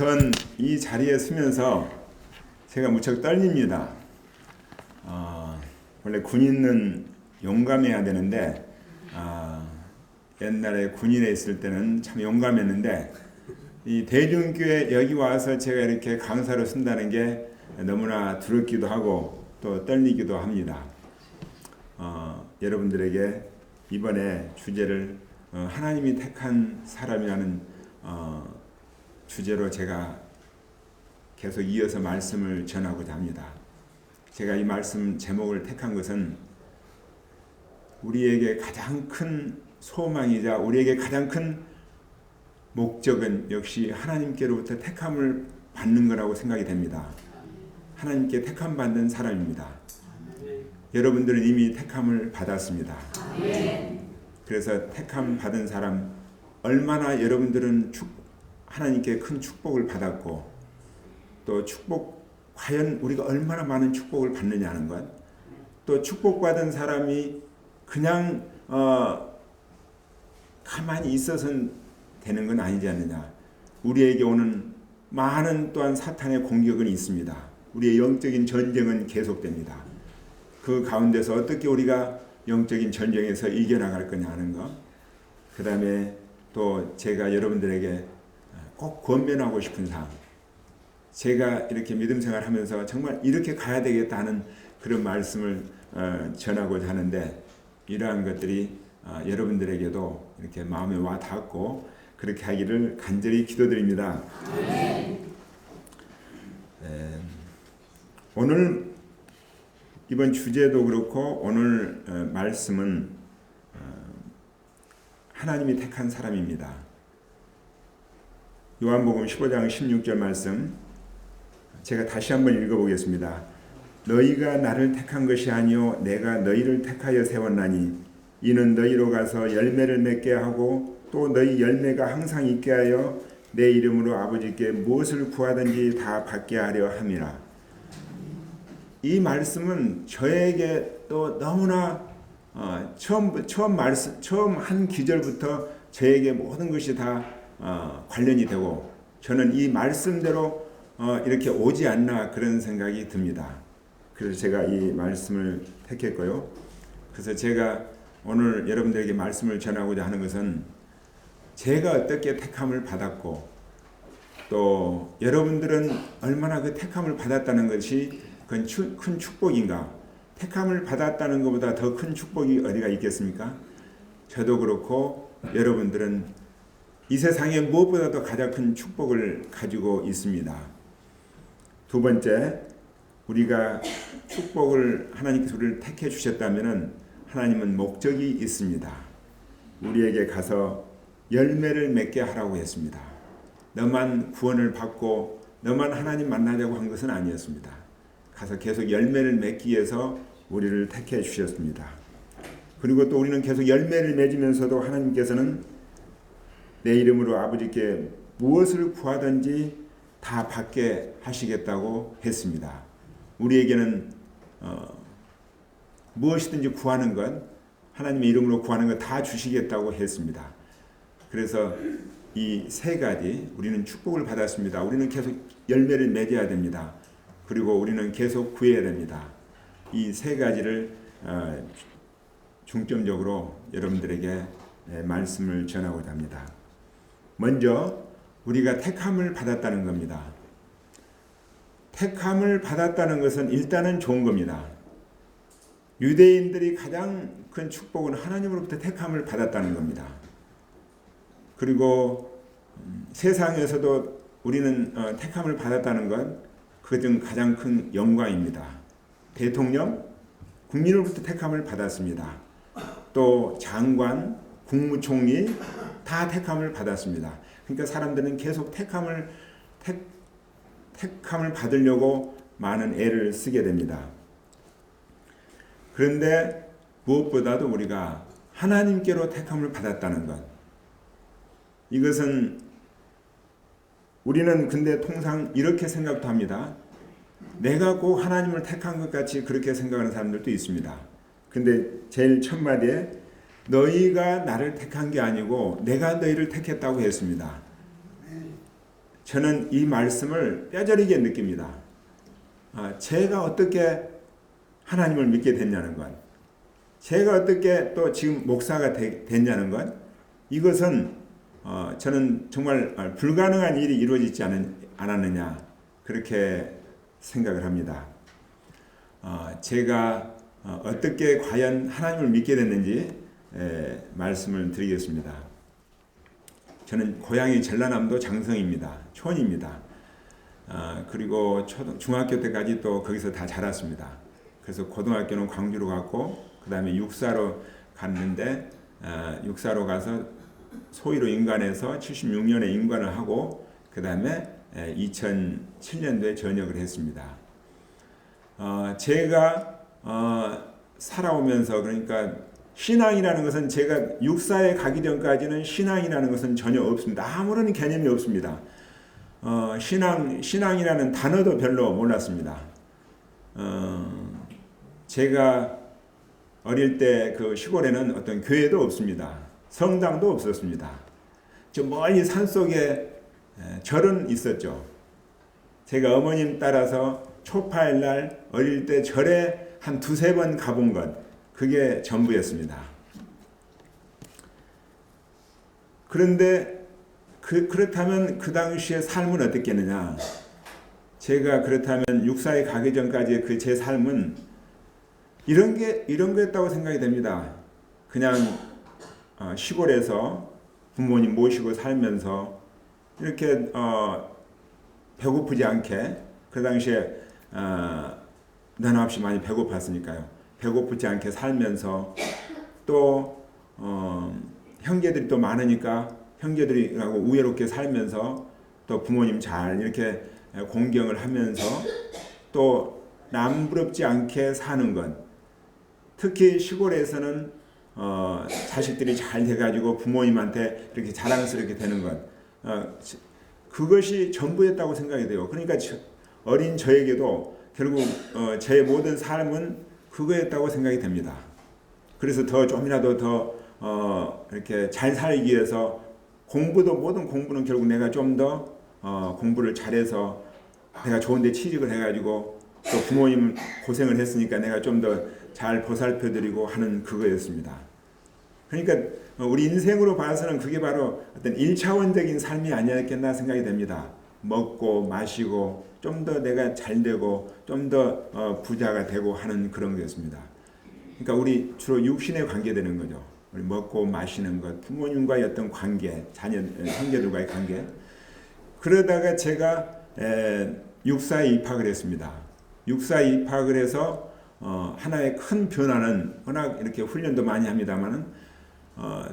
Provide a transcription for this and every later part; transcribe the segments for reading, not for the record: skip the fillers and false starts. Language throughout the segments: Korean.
우선 이 자리에 서면서 제가 무척 떨립니다. 원래 군인은 용감해야 되는데 옛날에 군인에 있을 때는 참 용감했는데 이 대중교회 여기 와서 제가 이렇게 강사로 쓴다는 게 너무나 두렵기도 하고 또 떨리기도 합니다. 여러분들에게 이번에 주제를 하나님이 택한 사람이라는 주제로 제가 계속 이어서 말씀을 전하고자 합니다. 제가 이 말씀 제목을 택한 것은 우리에게 가장 큰 소망이자 우리에게 가장 큰 목적은 역시 하나님께로부터 택함을 받는 거라고 생각이 됩니다. 하나님께 택함 받는 사람입니다. 여러분들은 이미 택함을 받았습니다. 그래서 택함 받은 사람 얼마나 여러분들은 하나님께 큰 축복을 받았고 또 축복 과연 우리가 얼마나 많은 축복을 받느냐는 것, 또 축복받은 사람이 그냥 가만히 있어서는 되는 건 아니지 않느냐. 우리에게 오는 많은 또한 사탄의 공격은 있습니다. 우리의 영적인 전쟁은 계속됩니다. 그 가운데서 어떻게 우리가 영적인 전쟁에서 이겨나갈 거냐 하는 것, 그 다음에 또 제가 여러분들에게 꼭 권면하고 싶은 사항, 제가 이렇게 믿음 생활하면서 정말 이렇게 가야 되겠다 하는 그런 말씀을 전하고자 하는데 이러한 것들이 여러분들에게도 이렇게 마음에 와 닿고 그렇게 하기를 간절히 기도드립니다. 오늘 이번 주제도 그렇고 오늘 말씀은 하나님이 택한 사람입니다. 요한복음 15장 16절 말씀 제가 다시 한번 읽어보겠습니다. 너희가 나를 택한 것이 아니요 내가 너희를 택하여 세웠나니 이는 너희로 가서 열매를 맺게 하고 또 너희 열매가 항상 있게 하여 내 이름으로 아버지께 무엇을 구하든지 다 받게 하려 함이라. 이 말씀은 저에게 또 너무나 처음 한 기절부터 저에게 모든 것이 다 관련이 되고 저는 이 말씀대로 이렇게 오지 않나 그런 생각이 듭니다. 그래서 제가 이 말씀을 택했고요. 그래서 제가 오늘 여러분들에게 말씀을 전하고자 하는 것은 제가 어떻게 택함을 받았고 또 여러분들은 얼마나 그 택함을 받았다는 것이 큰 축복인가. 택함을 받았다는 것보다 더 큰 축복이 어디가 있겠습니까? 저도 그렇고 여러분들은 이 세상에 무엇보다도 가장 큰 축복을 가지고 있습니다. 두 번째, 우리가 축복을 하나님께서 우리를 택해 주셨다면 하나님은 목적이 있습니다. 우리에게 가서 열매를 맺게 하라고 했습니다. 너만 구원을 받고 너만 하나님 만나자고 한 것은 아니었습니다. 가서 계속 열매를 맺기 위해서 우리를 택해 주셨습니다. 그리고 또 우리는 계속 열매를 맺으면서도 하나님께서는 내 이름으로 아버지께 무엇을 구하든지 다 받게 하시겠다고 했습니다. 우리에게는 무엇이든지 구하는 것, 하나님의 이름으로 구하는 것 다 주시겠다고 했습니다. 그래서 이 세 가지 우리는 축복을 받았습니다. 우리는 계속 열매를 맺어야 됩니다. 그리고 우리는 계속 구해야 됩니다. 이 세 가지를 중점적으로 여러분들에게 말씀을 전하고자 합니다. 먼저 우리가 택함을 받았다는 겁니다. 택함을 받았다는 것은 일단은 좋은 겁니다. 유대인들이 가장 큰 축복은 하나님으로부터 택함을 받았다는 겁니다. 그리고 세상에서도 우리는 택함을 받았다는 것 그중 가장 큰 영광입니다. 대통령, 국민으로부터 택함을 받았습니다. 또 장관, 국무총리 다 택함을 받았습니다. 그러니까 사람들은 계속 택함을 받으려고 많은 애를 쓰게 됩니다. 그런데 무엇보다도 우리가 하나님께로 택함을 받았다는 것, 이것은 우리는 근데 통상 이렇게 생각도 합니다. 내가 꼭 하나님을 택한 것 같이 그렇게 생각하는 사람들도 있습니다. 근데 제일 첫 마디에 너희가 나를 택한 게 아니고 내가 너희를 택했다고 했습니다. 저는 이 말씀을 뼈저리게 느낍니다. 제가 어떻게 하나님을 믿게 됐냐는 것, 제가 어떻게 또 지금 목사가 됐냐는 것, 이것은 저는 정말 불가능한 일이 이루어지지 않았느냐 그렇게 생각을 합니다. 제가 어떻게 과연 하나님을 믿게 됐는지 말씀을 드리겠습니다. 저는 고향이 전라남도 장성입니다. 촌입니다. 그리고 중학교 때까지 또 거기서 다 자랐습니다. 그래서 고등학교는 광주로 갔고 그 다음에 육사로 갔는데 육사로 가서 소위로 인관해서 76년에 인관을 하고 그 다음에 2007년도에 전역을 했습니다. 제가 살아오면서 그러니까 신앙이라는 것은 제가 육사에 가기 전까지는 신앙이라는 것은 전혀 없습니다. 아무런 개념이 없습니다. 신앙이라는 단어도 별로 몰랐습니다. 제가 어릴 때 그 시골에는 어떤 교회도 없습니다. 성당도 없었습니다. 저 멀리 산속에 절은 있었죠. 제가 어머님 따라서 초파일 날 어릴 때 절에 한 두세 번 가본 것, 그게 전부였습니다. 그런데 그렇다면 그 당시의 삶은 어땠겠느냐? 제가 그렇다면 육사에 가기 전까지의 그 제 삶은 이런 거였다고 생각이 됩니다. 그냥 시골에서 부모님 모시고 살면서 이렇게 배고프지 않게, 그 당시에 너나 없이 많이 배고팠으니까요. 배고프지 않게 살면서 또 형제들이 또 많으니까 형제들이라고 우애롭게 살면서 또 부모님 잘 이렇게 공경을 하면서 또 남부럽지 않게 사는 것. 특히 시골에서는 자식들이 잘 돼가지고 부모님한테 이렇게 자랑스럽게 되는 것. 그것이 전부였다고 생각이 돼요. 그러니까 어린 저에게도 결국 제 모든 삶은 그거였다고 생각이 됩니다. 그래서 더 좀이라도 더 이렇게 잘 살기 위해서 모든 공부는 결국 내가 좀 더 공부를 잘해서 내가 좋은 데 취직을 해가지고 또 부모님 고생을 했으니까 내가 좀 더 잘 보살펴드리고 하는 그거였습니다. 그러니까 우리 인생으로 봐서는 그게 바로 어떤 1차원적인 삶이 아니었겠나 생각이 됩니다. 먹고 마시고 좀 더 내가 잘 되고 좀 더 부자가 되고 하는 그런 거였습니다. 그러니까 우리 주로 육신에 관계되는 거죠. 우리 먹고 마시는 것, 부모님과의 어떤 관계, 자녀, 형제들과의 관계. 그러다가 제가 육사에 입학을 했습니다. 육사에 입학을 해서 하나의 큰 변화는, 워낙 이렇게 훈련도 많이 합니다만은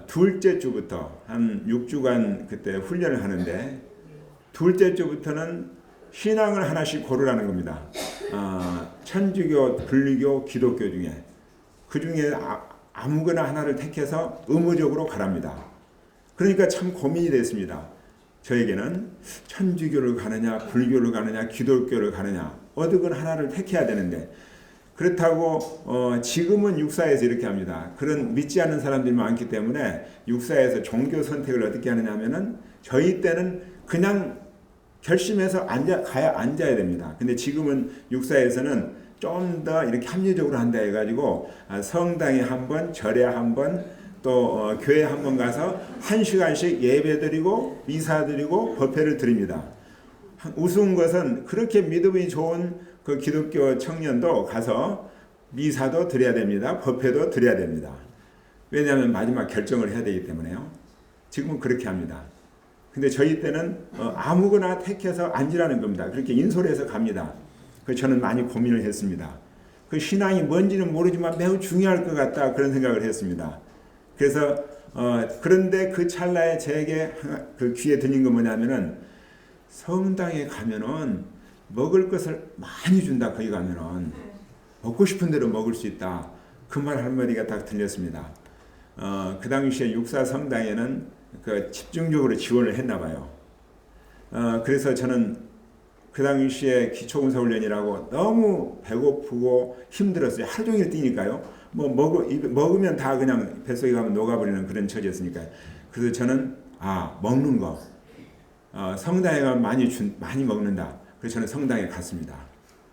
둘째 주부터 한 6주간 그때 훈련을 하는데, 둘째 주부터는 신앙을 하나씩 고르라는 겁니다. 천주교, 불교, 기독교 중에 그 중에 아무거나 하나를 택해서 의무적으로 가랍니다. 그러니까 참 고민이 됐습니다. 저에게는 천주교를 가느냐, 불교를 가느냐, 기독교를 가느냐, 어디건 하나를 택해야 되는데, 그렇다고 지금은 육사에서 이렇게 합니다. 그런 믿지 않는 사람들이 많기 때문에 육사에서 종교 선택을 어떻게 하느냐 하면은, 저희 때는 그냥 결심해서 앉아야 됩니다. 근데 지금은 육사에서는 좀 더 이렇게 합리적으로 한다 해가지고 성당에 한 번, 절에 한 번, 또 교회 한 번 가서 1시간씩 예배드리고 미사드리고 법회를 드립니다. 우스운 것은 그렇게 믿음이 좋은 그 기독교 청년도 가서 미사도 드려야 됩니다. 법회도 드려야 됩니다. 왜냐하면 마지막 결정을 해야 되기 때문에요. 지금은 그렇게 합니다. 근데 저희 때는 아무거나 택해서 앉으라는 겁니다. 그렇게 인솔해서 갑니다. 그래서 저는 많이 고민을 했습니다. 그 신앙이 뭔지는 모르지만 매우 중요할 것 같다, 그런 생각을 했습니다. 그래서 그런데 그 찰나에 제게 그 귀에 들린 건 뭐냐면은, 성당에 가면은 먹을 것을 많이 준다. 거기 가면은 먹고 싶은 대로 먹을 수 있다. 그 말 한마디가 딱 들렸습니다. 그 당시에 육사 성당에는 그 집중적으로 지원을 했나 봐요. 그래서 저는 그 당시에 기초군사훈련이라고 너무 배고프고 힘들었어요. 하루 종일 뛰니까요. 먹으면 다 그냥 뱃속에 가면 녹아버리는 그런 처지였으니까요. 그래서 저는 먹는 거, 성당에 가면 많이 먹는다. 그래서 저는 성당에 갔습니다.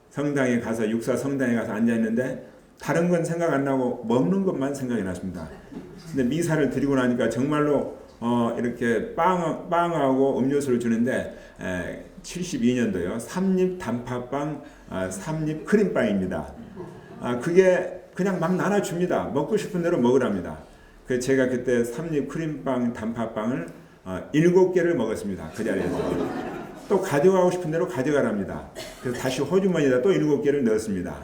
성당에 가서 육사 성당에 가서 앉아 있는데 다른 건 생각 안 나고 먹는 것만 생각이 났습니다. 근데 미사를 드리고 나니까 정말로 이렇게 빵하고 음료수를 주는데 72년도요. 3입 단팥빵, 3입 크림빵입니다. 그게 그냥 막 나눠줍니다. 먹고 싶은 대로 먹으랍니다. 그래서 제가 그때 3입 크림빵, 단팥빵을 7개를 먹었습니다. 그 자리에서. 또 가져가고 싶은 대로 가져가랍니다. 그래서 다시 호주머니에다 또 7개를 넣었습니다.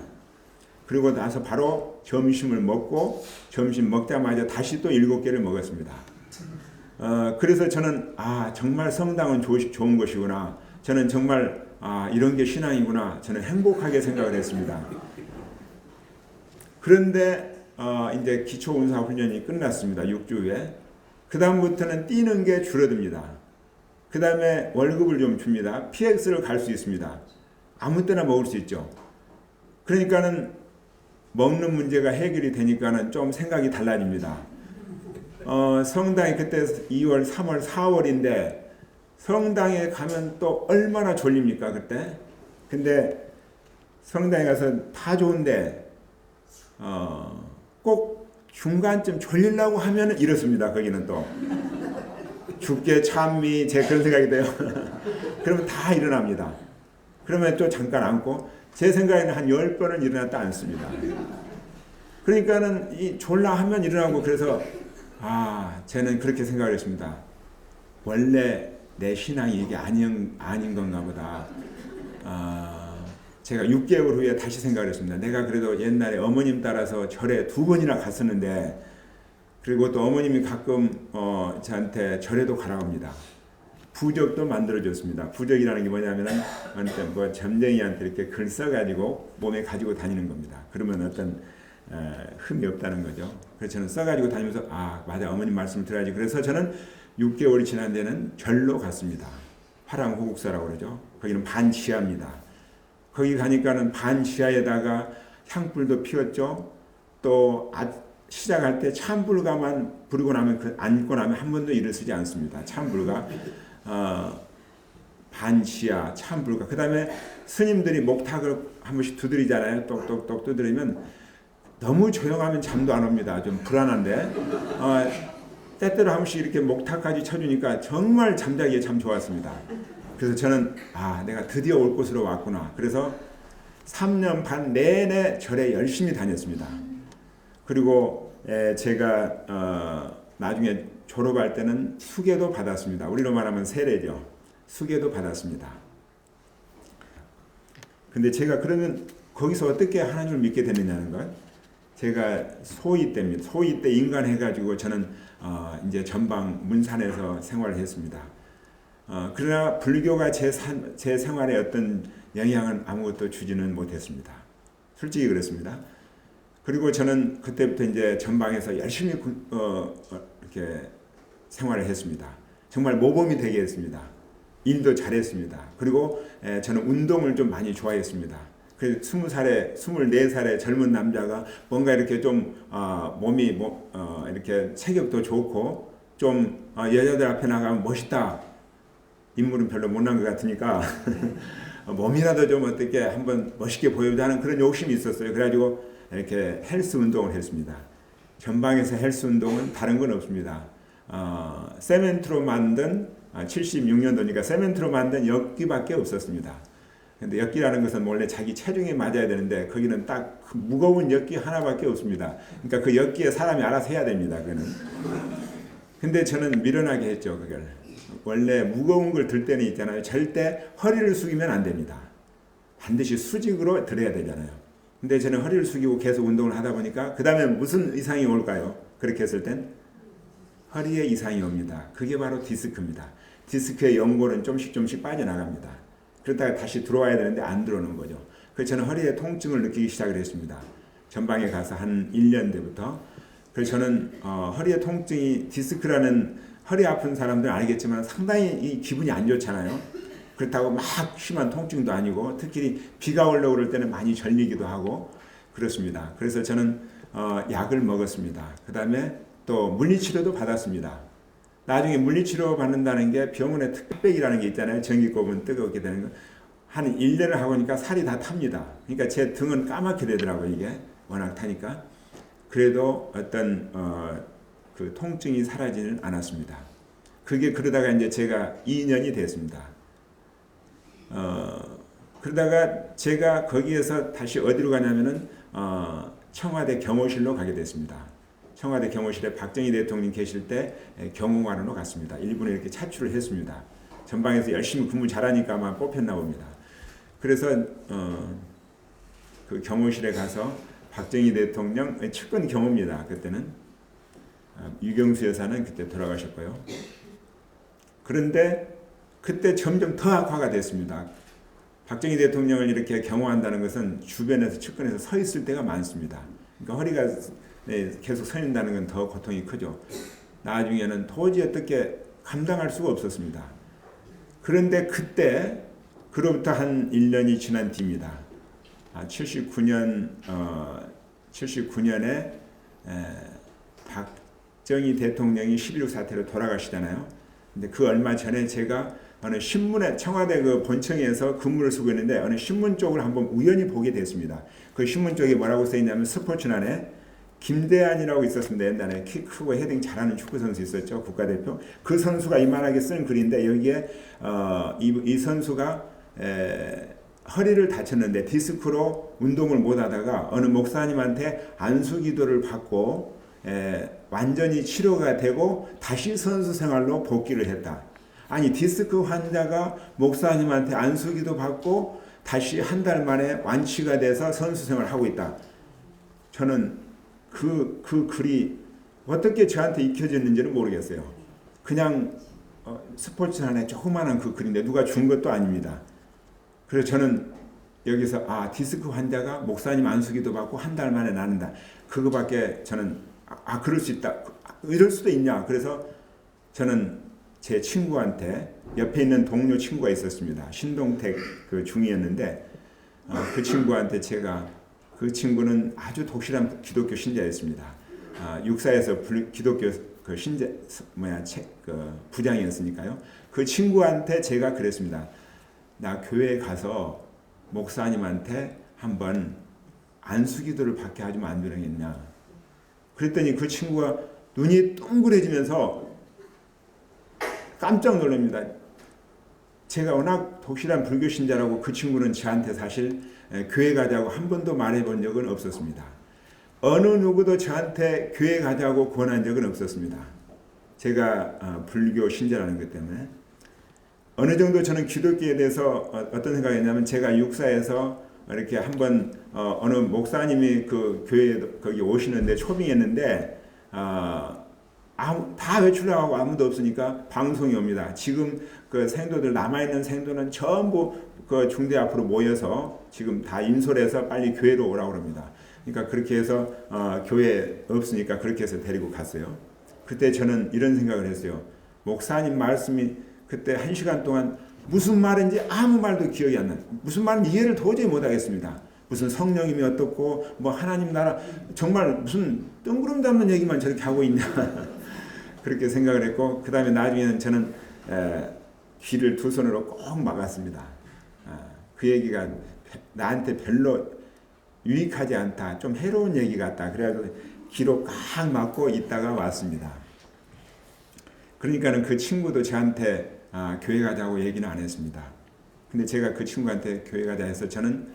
그리고 나서 바로 점심을 먹고 점심 먹자마자 다시 또 7개를 먹었습니다. 그래서 저는 정말 성당은 좋은 것이구나. 저는 정말 이런 게 신앙이구나. 저는 행복하게 생각을 했습니다. 그런데 이제 기초운사 훈련이 끝났습니다. 6주 후에. 그 다음부터는 뛰는 게 줄어듭니다. 그 다음에 월급을 좀 줍니다. PX를 갈 수 있습니다. 아무 때나 먹을 수 있죠. 그러니까는 먹는 문제가 해결이 되니까는 좀 생각이 달라집니다. 성당이 그때 2월, 3월, 4월인데 성당에 가면 또 얼마나 졸립니까 그때? 근데 성당에 가서 다 좋은데 꼭 중간쯤 졸리려고 하면 이렇습니다. 거기는 또 죽게 찬미 제 그런 생각이 돼요. 그러면 다 일어납니다. 그러면 또 잠깐 앉고 제 생각에는 한 10번은 일어났다 앉습니다. 그러니까는 이 졸라 하면 일어나고 그래서 쟤는 그렇게 생각을 했습니다. 원래 내 신앙이 이게 아닌 건가 보다. 제가 6개월 후에 다시 생각을 했습니다. 내가 그래도 옛날에 어머님 따라서 절에 2번이나 갔었는데 그리고 또 어머님이 가끔 저한테 절에도 가라고 합니다. 부적도 만들어줬습니다. 부적이라는 게 뭐냐면은 뭐 점쟁이한테 이렇게 글 써가지고 몸에 가지고 다니는 겁니다. 그러면 어떤 흠이 없다는 거죠. 그래서 저는 써가지고 다니면서 맞아 어머님 말씀을 들어야지. 그래서 저는 6개월이 지난 데는 절로 갔습니다. 화랑호국사라고 그러죠. 거기는 반지하입니다. 거기 가니까는 반지하에다가 향불도 피웠죠. 또 시작할 때 참불가만 부르고 나면 앉고 나면 한 번도 일을 쓰지 않습니다. 참불가, 반지하, 참불가. 그 다음에 스님들이 목탁을 한 번씩 두드리잖아요. 똑똑똑 두드리면 너무 조용하면 잠도 안 옵니다. 좀 불안한데 때때로 한 번씩 이렇게 목탁까지 쳐주니까 정말 잠자기에 참 좋았습니다. 그래서 저는 내가 드디어 올 곳으로 왔구나. 그래서 3년 반 내내 절에 열심히 다녔습니다. 그리고 제가 나중에 졸업할 때는 수계도 받았습니다. 우리로 말하면 세례죠. 수계도 받았습니다. 근데 제가 그러면 거기서 어떻게 하나님을 믿게 됐느냐는 것. 제가 소위 때입니다. 소위 때 인간 해가지고 저는 이제 전방 문산에서 생활을 했습니다. 그러나 불교가 제 생활에 어떤 영향은 아무것도 주지는 못했습니다. 솔직히 그렇습니다. 그리고 저는 그때부터 이제 전방에서 열심히 이렇게 생활을 했습니다. 정말 모범이 되게 했습니다. 일도 잘했습니다. 그리고 저는 운동을 좀 많이 좋아했습니다. 그 20살에 24살의 젊은 남자가 뭔가 이렇게 좀 몸이 이렇게 체격도 좋고 좀 여자들 앞에 나가면 멋있다. 인물은 별로 못난 것 같으니까 몸이라도 좀 어떻게 한번 멋있게 보여보자 하는 그런 욕심이 있었어요. 그래가지고 이렇게 헬스 운동을 했습니다. 전방에서 헬스 운동은 다른 건 없습니다. 세멘트로 만든 76년도니까 세멘트로 만든 엿기밖에 없었습니다. 근데 엿기라는 것은 원래 자기 체중에 맞아야 되는데 거기는 딱 그 무거운 엿기 하나밖에 없습니다. 그러니까 그 엿기에 사람이 알아서 해야 됩니다. 그는. 근데 저는 미련하게 했죠. 그걸. 원래 무거운 걸 들 때는 있잖아요. 절대 허리를 숙이면 안 됩니다. 반드시 수직으로 들어야 되잖아요. 근데 저는 허리를 숙이고 계속 운동을 하다 보니까 그 다음에 무슨 이상이 올까요? 그렇게 했을 땐 허리에 이상이 옵니다. 그게 바로 디스크입니다. 디스크의 연골은 조금씩 빠져나갑니다. 그러다가 다시 들어와야 되는데 안 들어오는 거죠. 그래서 저는 허리에 통증을 느끼기 시작을 했습니다. 전방에 가서 한 1년 때부터. 그래서 저는 허리에 통증이 디스크라는 허리 아픈 사람들은 알겠지만 상당히 이 기분이 안 좋잖아요. 그렇다고 막 심한 통증도 아니고 특히 비가 올라오고 그럴 때는 많이 절리기도 하고 그렇습니다. 그래서 저는 약을 먹었습니다. 그 다음에 또 물리치료도 받았습니다. 나중에 물리치료 받는다는 게 병원에 특백이라는 게 있잖아요. 전기 꼽으면 뜨겁게 되는 거. 한 1년을 하고 니까 살이 다 탑니다. 그러니까 제 등은 까맣게 되더라고요. 이게 워낙 타니까. 그래도 어떤 그 통증이 사라지는 않았습니다. 그게 그러다가 이제 제가 2년이 됐습니다. 그러다가 제가 거기에서 다시 어디로 가냐면은 청와대 경호실로 가게 됐습니다. 청와대 경호실에 박정희 대통령 계실 때 경호관으로 갔습니다. 일본에 이렇게 차출을 했습니다. 전방에서 열심히 근무 잘하니까 아마 뽑혔나 봅니다. 그래서 그 경호실에 가서 박정희 대통령 측근 경호입니다. 그때는 유경수 여사는 그때 돌아가셨고요. 그런데 그때 점점 더 악화가 됐습니다. 박정희 대통령을 이렇게 경호한다는 것은 주변에서 측근에서 서 있을 때가 많습니다. 그러니까 허리가 계속 서 있는다는 건 더 고통이 크죠. 나중에는 도저히 어떻게 감당할 수가 없었습니다. 그런데 그때 그로부터 한 1년이 지난 뒤입니다. 79년에 박정희 대통령이 11.6 사태로 돌아가시잖아요. 근데 그 얼마 전에 제가 어느 신문에 청와대 그 본청에서 근무를 쓰고 있는데 어느 신문 쪽을 한번 우연히 보게 됐습니다. 그 신문 쪽에 뭐라고 써 있냐면 스포츠란에 김대한이라고 있었습니다. 옛날에 키 크고 헤딩 잘하는 축구 선수 있었죠. 국가대표. 그 선수가 이만하게 쓴 글인데 여기에 이 선수가 허리를 다쳤는데 디스크로 운동을 못하다가 어느 목사님한테 안수기도를 받고 완전히 치료가 되고 다시 선수 생활로 복귀를 했다. 아니 디스크 환자가 목사님한테 안수기도 받고 다시 한 달 만에 완치가 돼서 선수 생활을 하고 있다. 저는 그 글이 어떻게 저한테 익혀졌는지는 모르겠어요. 그냥 스포츠 안에 조그마한 그 글인데 누가 준 것도 아닙니다. 그래서 저는 여기서 디스크 환자가 목사님 안수기도 받고 한 달 만에 낫는다. 그거밖에 저는 그럴 수 있다. 이럴 수도 있냐. 그래서 저는 제 친구한테 옆에 있는 동료 친구가 있었습니다. 신동택 그 중이었는데 그 친구한테 제가 그 친구는 아주 독실한 기독교 신자였습니다. 육사에서 기독교 그 신자 그 부장이었으니까요. 그 친구한테 제가 그랬습니다. 나 교회에 가서 목사님한테 한번 안수기도를 받게 하면 안 되겠냐. 그랬더니 그 친구가 눈이 동그래지면서 깜짝 놀랍니다. 제가 워낙 독실한 불교 신자라고 그 친구는 저한테 사실 교회 가자고 한 번도 말해본 적은 없었습니다. 어느 누구도 저한테 교회 가자고 권한 적은 없었습니다. 제가 불교 신자라는 것 때문에. 어느 정도 저는 기독교에 대해서 어떤 생각이 있냐면 제가 육사에서 이렇게 한번 어느 목사님이 그 교회에 거기 오시는데 초빙했는데 다 외출하고 아무도 없으니까 방송이 옵니다. 지금 그 생도들 남아있는 생도는 전부 그 중대 앞으로 모여서 지금 다 인솔해서 빨리 교회로 오라고 합니다. 그러니까 그렇게 해서 교회 없으니까 그렇게 해서 데리고 갔어요. 그때 저는 이런 생각을 했어요. 목사님 말씀이 그때 1시간 동안 무슨 말인지 아무 말도 기억이 안 나요. 무슨 말인지 이해를 도저히 못하겠습니다. 무슨 성령님이 어떻고 뭐 하나님 나라 정말 무슨 뜬구름 잡는 얘기만 저렇게 하고 있냐. 그렇게 생각을 했고 그 다음에 나중에는 저는 귀를 두 손으로 꼭 막았습니다. 그 얘기가 나한테 별로 유익하지 않다. 좀 해로운 얘기 같다. 그래가지고 귀로 꽉 막고 있다가 왔습니다. 그러니까는 그 친구도 저한테 교회 가자고 얘기는 안 했습니다. 근데 제가 그 친구한테 교회 가자 해서 저는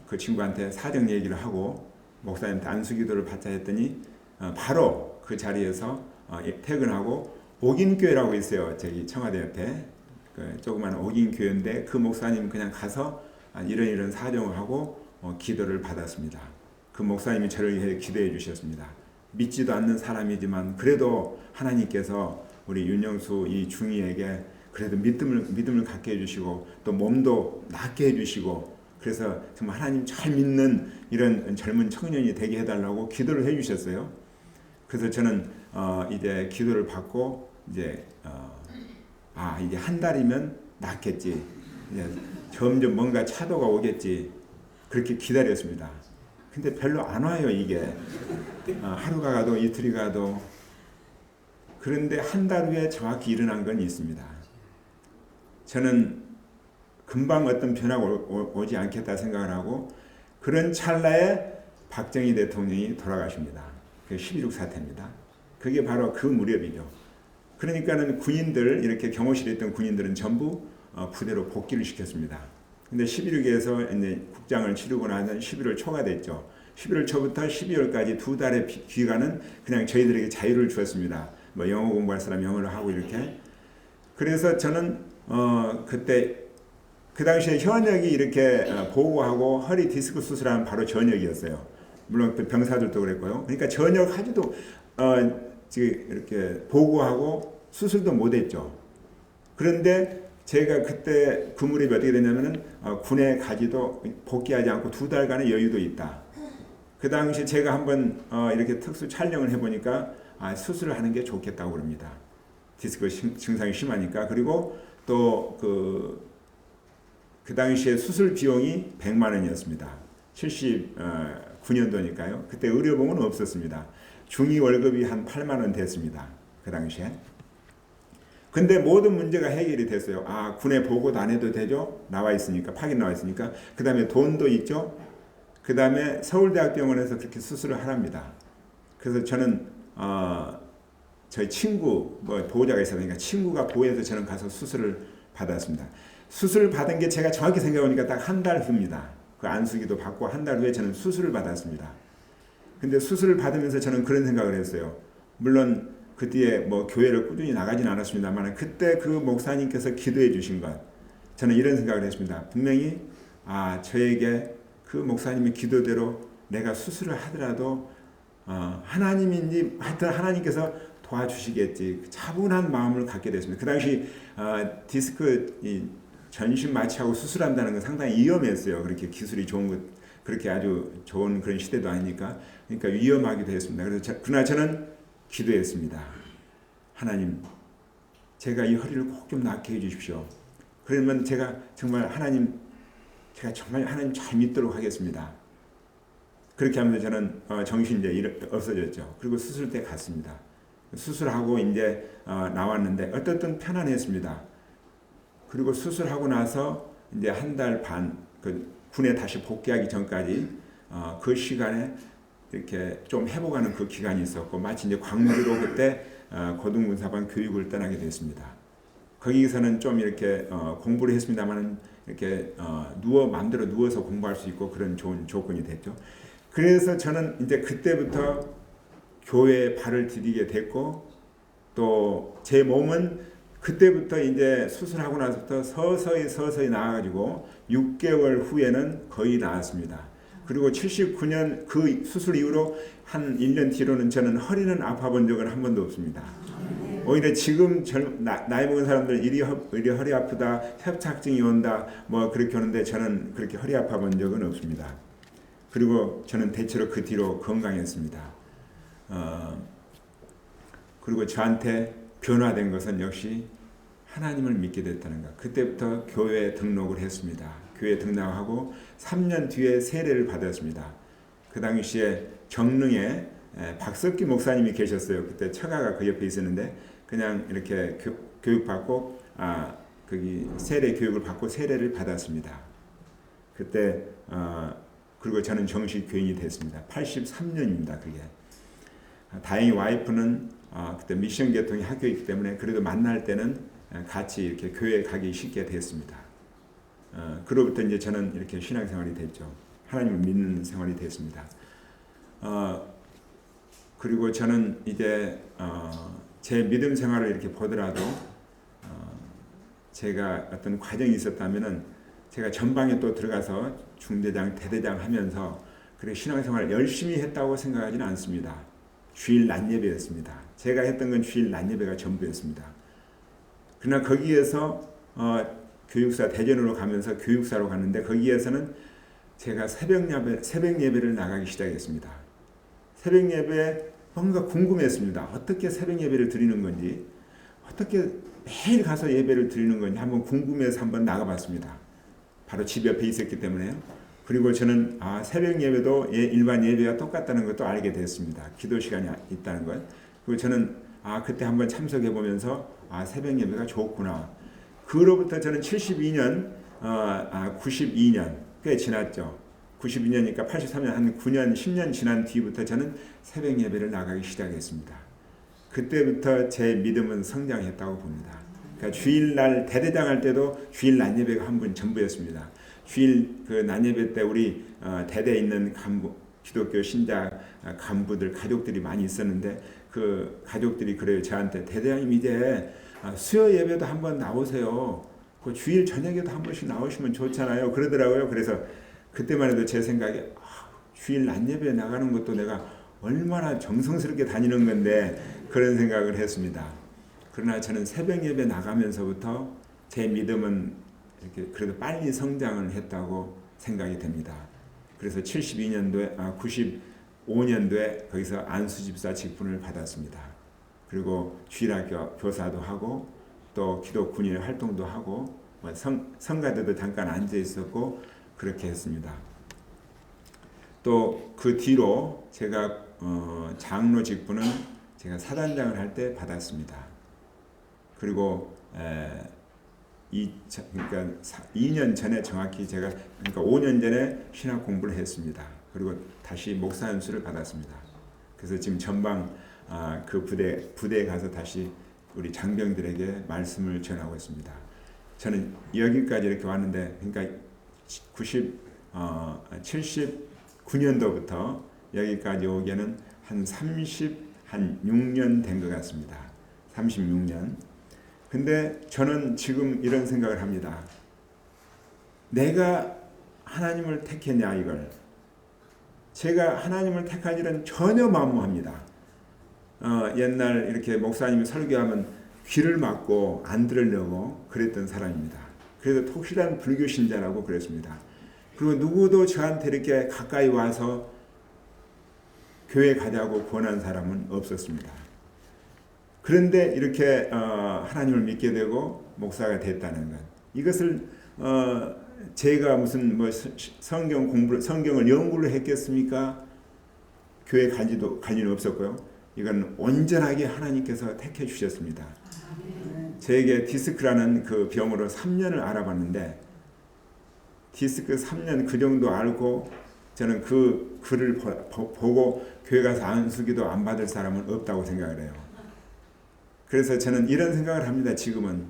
그 친구한테 사정 얘기를 하고 목사님한테 안수기도를 받자 했더니 바로 그 자리에서 퇴근하고 옥인교회라고 있어요. 저기 청와대 옆에 그 조그마한 옥인교회인데 그 목사님 그냥 가서 이런 사정을 하고 기도를 받았습니다. 그 목사님이 저를 위해 기도해 주셨습니다. 믿지도 않는 사람이지만 그래도 하나님께서 우리 윤영수 이 중이에게 그래도 믿음을 갖게 해주시고 또 몸도 낫게 해주시고 그래서 정말 하나님 잘 믿는 이런 젊은 청년이 되게 해달라고 기도를 해주셨어요. 그래서 저는 이제 기도를 받고 이제 이제 한 달이면 낫겠지. 이제 점점 뭔가 차도가 오겠지. 그렇게 기다렸습니다. 근데 별로 안 와요 이게. 하루가 가도 이틀이 가도. 그런데 한 달 후에 정확히 일어난 건 있습니다. 저는 금방 어떤 변화가 오지 않겠다 생각을 하고 그런 찰나에 박정희 대통령이 돌아가십니다. 그 11.6 사태입니다. 그게 바로 그 무렵이죠. 그러니까는 군인들, 이렇게 경호실에 있던 군인들은 전부 부대로 복귀를 시켰습니다. 근데 11.6에서 이제 국장을 치르고 나서 11월 초가 됐죠. 11월 초부터 12월까지 두 달의 기간은 그냥 저희들에게 자유를 주었습니다. 뭐 영어 공부할 사람 영어를 하고 이렇게. 그래서 저는 그때 그 당시에 현역이 이렇게 보고하고 허리 디스크 수술하면 바로 전역이었어요. 물론 병사들도 그랬고요. 그러니까 전역 하지도 지금 이렇게 보고하고 수술도 못했죠. 그런데 제가 그때 그 무렵이 어떻게 됐냐면은 군에 가지도 복귀하지 않고 두 달간의 여유도 있다. 그 당시 제가 한번 이렇게 특수 촬영을 해보니까 수술을 하는 게 좋겠다고 그럽니다. 디스크 증상이 심하니까. 그리고 또 그 당시에 수술 비용이 100만 원이었습니다. 79년도니까요. 그때 의료보험은 없었습니다. 중위 월급이 한 8만 원 됐습니다. 그 당시에. 근데 모든 문제가 해결이 됐어요. 군에 보고도 안 해도 되죠. 나와 있으니까, 파견 나와 있으니까. 그 다음에 돈도 있죠. 그 다음에 서울대학병원에서 그렇게 수술을 하랍니다. 그래서 저는 저희 친구, 보호자가 있었으니까 친구가 보호해서 저는 가서 수술을 받았습니다. 수술을 받은 게 제가 정확히 생각해보니까 딱 한 달 후입니다. 그 안수기도 받고 한 달 후에 저는 수술을 받았습니다. 근데 수술을 받으면서 저는 그런 생각을 했어요. 물론 그 뒤에 뭐 교회를 꾸준히 나가진 않았습니다만 그때 그 목사님께서 기도해 주신 것, 저는 이런 생각을 했습니다. 분명히 저에게 그 목사님의 기도대로 내가 수술을 하더라도 하나님인지 하여튼 하나님께서 도와주시겠지, 차분한 마음을 갖게 됐습니다. 그 당시 디스크 전신 마취하고 수술한다는 건 상당히 위험했어요. 그렇게 기술이 좋은 것, 그렇게 아주 좋은 그런 시대도 아니니까. 그러니까 위험하기도 했습니다. 그래서 그러나 저는 기도했습니다. 하나님, 제가 이 허리를 꼭 좀 낫게 해주십시오. 그러면 제가 정말 하나님 잘 믿도록 하겠습니다. 그렇게 하면서 저는 정신이 이제 없어졌죠. 그리고 수술대 갔습니다. 수술하고 이제 나왔는데 어떻든 편안했습니다. 그리고 수술하고 나서 이제 한 달 반, 군에 다시 복귀하기 전까지 그 시간에 이렇게 좀 회복하는 그 기간이 있었고, 마치 이제 광주로 그때 고등군사관 교육을 떠나게 됐습니다. 거기서는 좀 이렇게 공부를 했습니다만 이렇게 마음대로 누워서 공부할 수 있고 그런 좋은 조건이 됐죠. 그래서 저는 이제 그때부터 교회에 발을 디디게 됐고, 또 제 몸은 그때부터 이제 수술하고 나서부터 서서히 나아가지고 6개월 후에는 거의 나았습니다. 그리고 79년 그 수술 이후로 한 1년 뒤로는 저는 허리는 아파본 적은 한 번도 없습니다. 오히려 지금 나이 먹은 사람들 이리 허리 아프다, 협착증이 온다, 뭐 그렇게 오는데 저는 그렇게 허리 아파본 적은 없습니다. 그리고 저는 대체로 그 뒤로 건강했습니다. 그리고 저한테 변화된 것은 역시 하나님을 믿게 됐다는 것. 그때부터 교회에 등록을 했습니다. 교회에 등록하고 3년 뒤에 세례를 받았습니다. 그 당시에 정릉에 박석기 목사님이 계셨어요. 그때 처가가 그 옆에 있었는데 그냥 이렇게 교육받고 거기 세례 교육을 받고 세례를 받았습니다. 그때 그리고 저는 정식 교인이 됐습니다. 83년입니다. 그게. 다행히 와이프는 그때 미션 계통의 학교이기 때문에 그래도 만날 때는 같이 이렇게 교회에 가기 쉽게 됐습니다. 그로부터 이제 저는 이렇게 신앙생활이 됐죠. 하나님을 믿는 생활이 됐습니다. 그리고 저는 이제 제 믿음 생활을 이렇게 보더라도 제가 어떤 과정이 있었다면은 제가 전방에 또 들어가서 중대장, 대대장 하면서 그렇게 신앙생활을 열심히 했다고 생각하지는 않습니다. 주일 낮 예배였습니다. 제가 했던 건 주일 낮 예배가 전부였습니다. 그러나 거기에서 교육사 대전으로 가면서 교육사로 갔는데 거기에서는 제가 새벽 예배를 나가기 시작했습니다. 새벽 예배 뭔가 궁금했습니다. 어떻게 새벽 예배를 드리는 건지, 어떻게 매일 가서 예배를 드리는 건지 한번 궁금해서 한번 나가봤습니다. 바로 집 옆에 있었기 때문에요. 그리고 저는 새벽 예배도 일반 예배와 똑같다는 것도 알게 됐습니다. 기도 시간이 있다는 것. 그리고 저는 그때 한번 참석해 보면서 새벽 예배가 좋구나. 그로부터 저는 72년 92년 꽤 지났죠. 92년이니까 83년 한 9년 10년 지난 뒤부터 저는 새벽 예배를 나가기 시작했습니다. 그때부터 제 믿음은 성장했다고 봅니다. 그러니까 주일날 대대장 할 때도 주일 낮 예배가 한 분 전부였습니다. 주일 그 낮 예배 때 우리 대대에 있는 간부, 기독교 신자 간부들 가족들이 많이 있었는데 그 가족들이 그래요. 저한테 대대장님 이제 수요 예배도 한번 나오세요. 그 주일 저녁에도 한 번씩 나오시면 좋잖아요. 그러더라고요. 그래서 그때만 해도 제 생각에 주일 낮 예배 나가는 것도 내가 얼마나 정성스럽게 다니는 건데 그런 생각을 했습니다. 그러나 저는 새벽 예배 나가면서부터 제 믿음은 이렇게 그래도 빨리 성장을 했다고 생각이 됩니다. 그래서 72년도에 95년도에 거기서 안수집사 직분을 받았습니다. 그리고 주일학교 교사도 하고 또 기독 군인의 활동도 하고 성가대도 잠깐 앉아 있었고 그렇게 했습니다. 또 그 뒤로 제가 장로 직분은 제가 사단장을 할 때 받았습니다. 그리고 그러니까 2년 전에 정확히 그러니까 5년 전에 신학 공부를 했습니다. 그리고 다시 목사 연수를 받았습니다. 그래서 지금 전방 그 부대에 가서 다시 우리 장병들에게 말씀을 전하고 있습니다. 저는 여기까지 이렇게 왔는데 그러니까 79년도부터 여기까지 오기에는 한 6년 된 것 같습니다. 36년. 근데 저는 지금 이런 생각을 합니다. 내가 하나님을 택했냐 이걸. 제가 하나님을 택한 일은 전혀 만무합니다. 옛날 이렇게 목사님이 설교하면 귀를 막고 안 들으려고 그랬던 사람입니다. 그래서 독실한 불교 신자라고 그랬습니다. 그리고 누구도 저한테 이렇게 가까이 와서 교회 가자고 권한 사람은 없었습니다. 그런데 이렇게 하나님을 믿게 되고 목사가 됐다는 것, 이것을 제가 무슨 성경을 연구를 했겠습니까? 교회 갈 일은 없었고요. 이건 온전하게 하나님께서 택해 주셨습니다. 저에게 디스크라는 그 병으로 3년을 알아봤는데 디스크 3년 그 정도 알고 저는 그 글을 보고 교회 가서 안수기도 안 받을 사람은 없다고 생각을 해요. 그래서 저는 이런 생각을 합니다. 지금은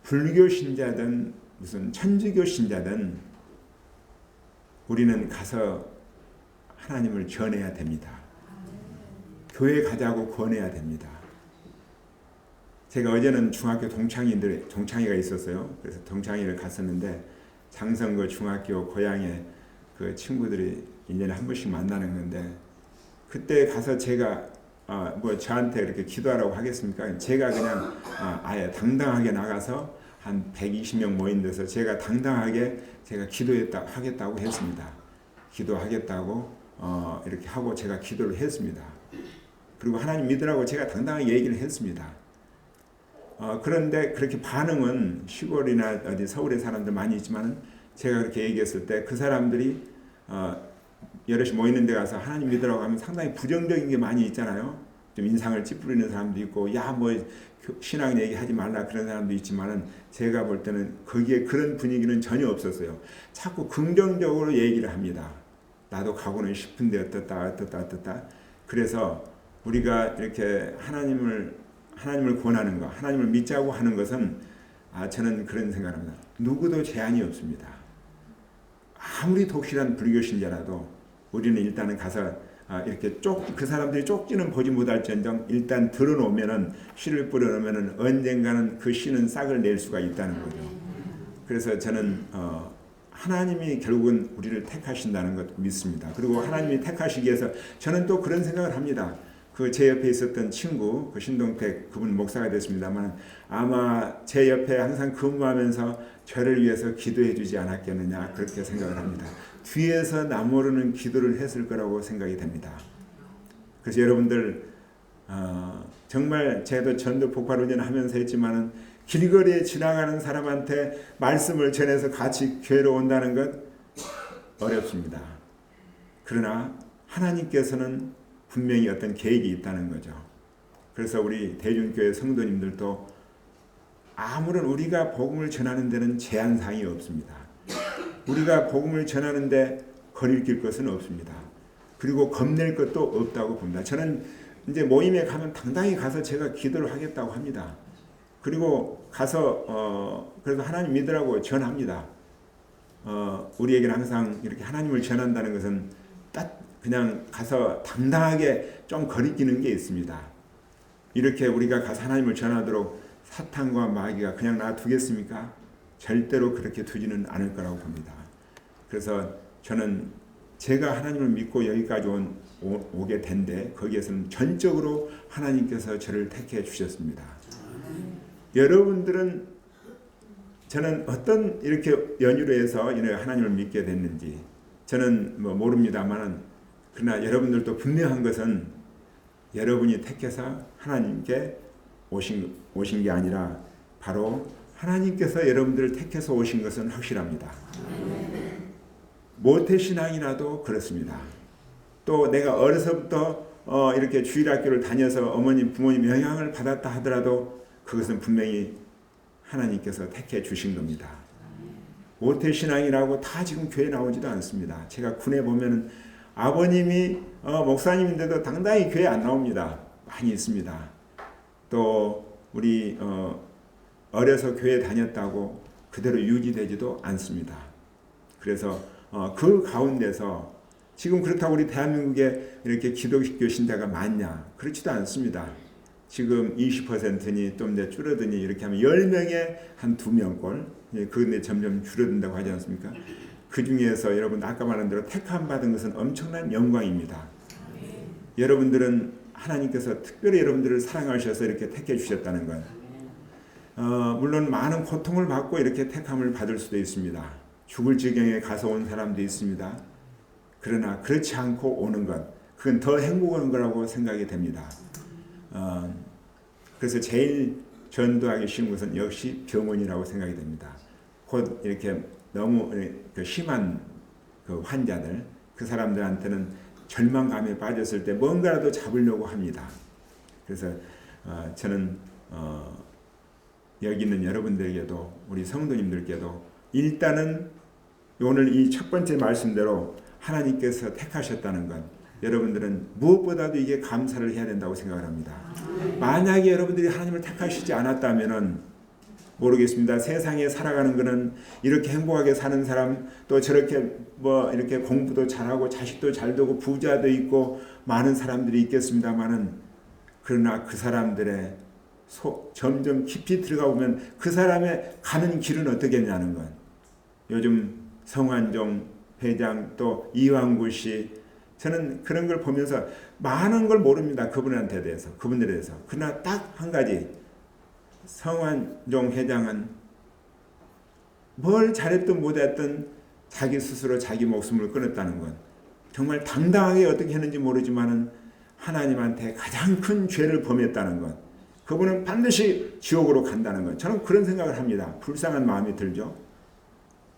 불교 신자든 무슨 천주교 신자든 우리는 가서 하나님을 전해야 됩니다. 교회 가자고 권해야 됩니다. 제가 어제는 중학교 동창회가 있었어요. 그래서 동창회를 갔었는데 장성거 중학교 고향에 그 친구들이 1년에 한 번씩 만나는 건데 그때 가서 제가 저한테 이렇게 기도하라고 하겠습니까? 제가 그냥 아예 당당하게 나가서 한 120명 모인 데서 제가 당당하게 제가 하겠다고 했습니다. 기도하겠다고 이렇게 하고 제가 기도를 했습니다. 그리고 하나님 믿으라고 제가 당당하게 얘기를 했습니다. 그런데 그렇게 반응은 시골이나 어디 서울에 사람들 많이 있지만 제가 그렇게 얘기했을 때 그 사람들이 여럿이 모이는 데 가서 하나님 믿으라고 하면 상당히 부정적인 게 많이 있잖아요. 좀 인상을 찌푸리는 사람도 있고 신앙 얘기하지 말라 그런 사람도 있지만은 제가 볼 때는 거기에 그런 분위기는 전혀 없었어요. 자꾸 긍정적으로 얘기를 합니다. 나도 가고는 싶은데 어떻다. 그래서 우리가 이렇게 하나님을 권하는 것, 하나님을 믿자고 하는 것은 저는 그런 생각을 합니다. 누구도 제한이 없습니다. 아무리 독실한 불교 신자라도 우리는 일단은 가서 이렇게 그 사람들이 쪽지는 보지 못할지언정 일단 들어놓으면은 씨를 뿌려놓으면은 언젠가는 그 씨는 싹을 낼 수가 있다는 거죠. 그래서 저는 하나님이 결국은 우리를 택하신다는 것 믿습니다. 그리고 하나님이 택하시기 위해서 저는 또 그런 생각을 합니다. 그 제 옆에 있었던 친구, 그 신동택 그분 목사가 됐습니다만 아마 제 옆에 항상 근무하면서 저를 위해서 기도해 주지 않았겠느냐 그렇게 생각을 합니다. 뒤에서 나 모르는 기도를 했을 거라고 생각이 됩니다. 그래서 여러분들 정말 제도 전도 폭발운전 하면서 했지만은 길거리에 지나가는 사람한테 말씀을 전해서 같이 교회로 온다는 것 어렵습니다. 그러나 하나님께서는 분명히 어떤 계획이 있다는 거죠. 그래서 우리 대중교회 성도님들도 아무런 우리가 복음을 전하는 데는 제한사항이 없습니다. 우리가 복음을 전하는데 거리낄 것은 없습니다. 그리고 겁낼 것도 없다고 봅니다. 저는 이제 모임에 가면 당당히 가서 제가 기도를 하겠다고 합니다. 그리고 가서 그래서 하나님 믿으라고 전합니다. 우리에게는 항상 이렇게 하나님을 전한다는 것은 딱 그냥 가서 당당하게 좀 거리끼는 게 있습니다. 이렇게 우리가 가서 하나님을 전하도록 사탄과 마귀가 그냥 놔두겠습니까? 절대로 그렇게 두지는 않을 거라고 봅니다. 그래서 저는 제가 하나님을 믿고 여기까지 오게 된데 거기에서는 전적으로 하나님께서 저를 택해 주셨습니다. 여러분들은 저는 어떤 이렇게 연유로 해서 하나님을 믿게 됐는지 저는 모릅니다만 그러나 여러분들도 분명한 것은 여러분이 택해서 하나님께 오신 게 아니라 바로 하나님께서 여러분들을 택해서 오신 것은 확실합니다. 모태신앙이라도 그렇습니다. 또 내가 어려서부터 이렇게 주일학교를 다녀서 어머님 부모님 영향을 받았다 하더라도 그것은 분명히 하나님께서 택해 주신 겁니다. 모태신앙이라고 다 지금 교회 나오지도 않습니다. 제가 군에 보면은 아버님이 목사님인데도 당당히 교회 안 나옵니다. 많이 있습니다. 또 우리 어려서 교회 다녔다고 그대로 유지되지도 않습니다. 그래서 그 가운데서 지금 그렇다고 우리 대한민국에 이렇게 기독교 신자가 많냐? 그렇지도 않습니다. 지금 20%니 좀 더 줄어드니 이렇게 하면 10명에 한 2명꼴 그런데 점점 줄어든다고 하지 않습니까? 그 중에서 여러분 아까 말한 대로 택함 받은 것은 엄청난 영광입니다. 여러분들은 하나님께서 특별히 여러분들을 사랑하셔서 이렇게 택해 주셨다는 것. 물론 많은 고통을 받고 이렇게 택함을 받을 수도 있습니다. 죽을 지경에 가서 온 사람도 있습니다. 그러나 그렇지 않고 오는 것, 그건 더 행복한 거라고 생각이 됩니다. 그래서 제일 전도하기 쉬운 것은 역시 병원이라고 생각이 됩니다. 곧 이렇게 너무 심한 그 환자들, 그 사람들한테는 절망감에 빠졌을 때 뭔가라도 잡으려고 합니다. 그래서 저는 여기 있는 여러분들에게도 우리 성도님들께도 일단은 오늘 이 첫 번째 말씀대로 하나님께서 택하셨다는 것, 여러분들은 무엇보다도 이게 감사를 해야 된다고 생각을 합니다. 만약에 여러분들이 하나님을 택하시지 않았다면은 모르겠습니다. 세상에 살아가는 것은 이렇게 행복하게 사는 사람, 또 저렇게 이렇게 공부도 잘하고 자식도 잘 두고 부자도 있고 많은 사람들이 있겠습니다만은, 그러나 그 사람들의 점점 깊이 들어가 보면 그 사람의 가는 길은 어떻겠냐는 것. 요즘 성환종 회장 또 이완구 씨, 저는 그런 걸 보면서 많은 걸 모릅니다. 그분들에 대해서. 그러나 딱 한 가지, 성환종 회장은 뭘 잘했든 못했든 자기 스스로 자기 목숨을 끊었다는 것. 정말 당당하게 어떻게 했는지 모르지만은 하나님한테 가장 큰 죄를 범했다는 것. 그분은 반드시 지옥으로 간다는 것. 저는 그런 생각을 합니다. 불쌍한 마음이 들죠.